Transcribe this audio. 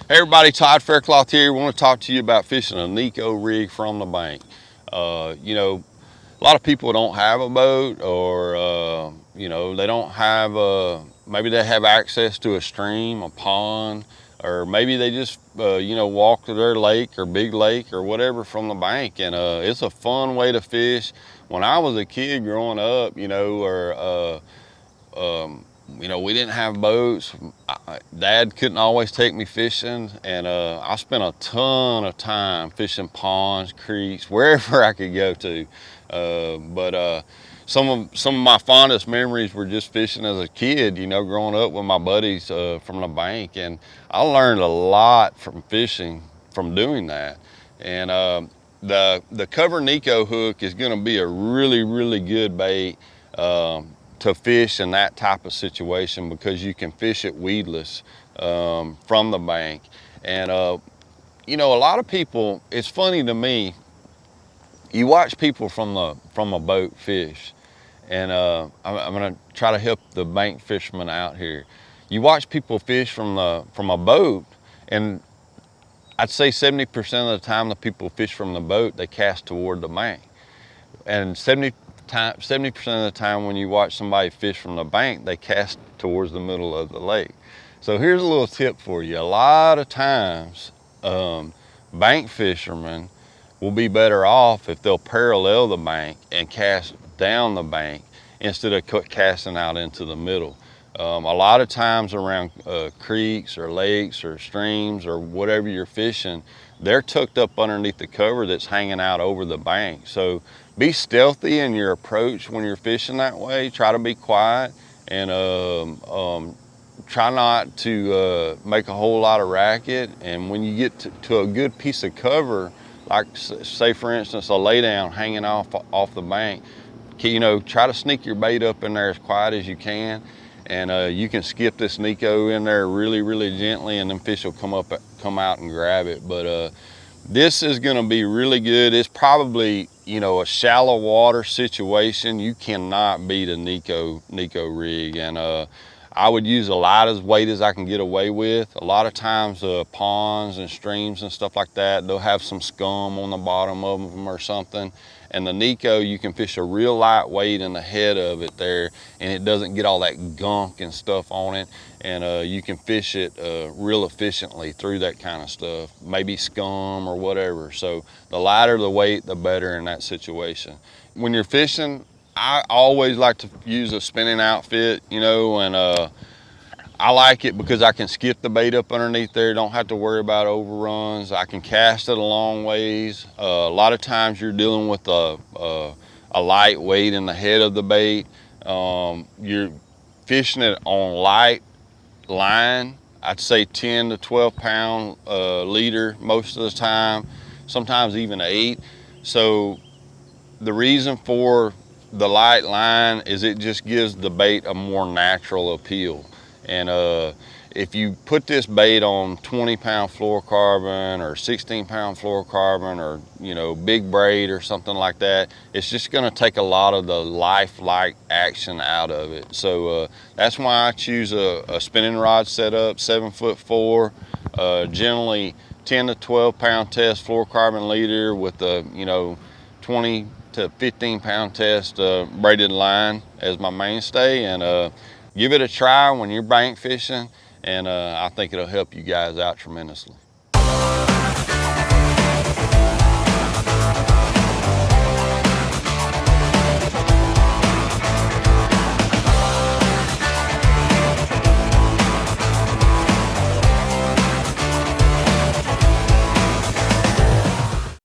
Hey everybody, Todd Faircloth here. I want to talk to you about fishing a Neko rig from the bank. You know, a lot of people don't have a boat, or you know, they don't have maybe they have access to a stream, a pond, or maybe they just you know, walk to their lake or big lake or whatever from the bank, and it's a fun way to fish. When I was a kid growing up, you know, you know, we didn't have boats. Dad couldn't always take me fishing, and I spent a ton of time fishing ponds, creeks, wherever I could go to. Some of my fondest memories were just fishing as a kid, you know, growing up with my buddies from the bank, and I learned a lot from fishing from doing that. And the cover Neko hook is going to be a really good bait to fish in that type of situation, because you can fish it weedless from the bank. And you know, a lot of people, it's funny to me, you watch people from a boat fish, and I'm gonna try to help the bank fishermen out here. You watch people fish from a boat, and I'd say 70% of the time the people fish from the boat, they cast toward the bank. And 70% of the time when you watch somebody fish from the bank, they cast towards the middle of the lake. So here's a little tip for you. A lot of times, bank fishermen will be better off if they'll parallel the bank and cast down the bank instead of casting out into the middle. A lot of times around creeks or lakes or streams or whatever you're fishing, they're tucked up underneath the cover that's hanging out over the bank. So be stealthy in your approach when you're fishing that way. Try to be quiet, and try not to make a whole lot of racket. And when you get to a good piece of cover, like say for instance a laydown hanging off the bank, you know, try to sneak your bait up in there as quiet as you can, and you can skip this Neko in there really gently, and then fish will come out and grab it. But this is going to be really good. It's probably, you know, a shallow water situation. You cannot beat a Neko rig, and I would use a light as weight as I can get away with. A lot of times ponds and streams and stuff like that, they'll have some scum on the bottom of them or something. And the Neko, you can fish a real light weight in the head of it there, and it doesn't get all that gunk and stuff on it. And you can fish it real efficiently through that kind of stuff, maybe scum or whatever. So the lighter the weight, the better in that situation. When you're fishing, I always like to use a spinning outfit, you know, and I like it because I can skip the bait up underneath there, don't have to worry about overruns. I can cast it a long ways. A lot of times you're dealing with a light weight in the head of the bait. You're fishing it on light line. I'd say 10 to 12 pound leader most of the time, sometimes even 8. So the reason for the light line is it just gives the bait a more natural appeal. And if you put this bait on 20-pound fluorocarbon or 16-pound fluorocarbon, or, you know, big braid or something like that, it's just going to take a lot of the lifelike action out of it. So that's why I choose a spinning rod setup, 7'4", generally 10 to 12 pound test fluorocarbon leader with a, you know, 20 to 15-pound test braided line as my mainstay. And give it a try when you're bank fishing, and I think it'll help you guys out tremendously.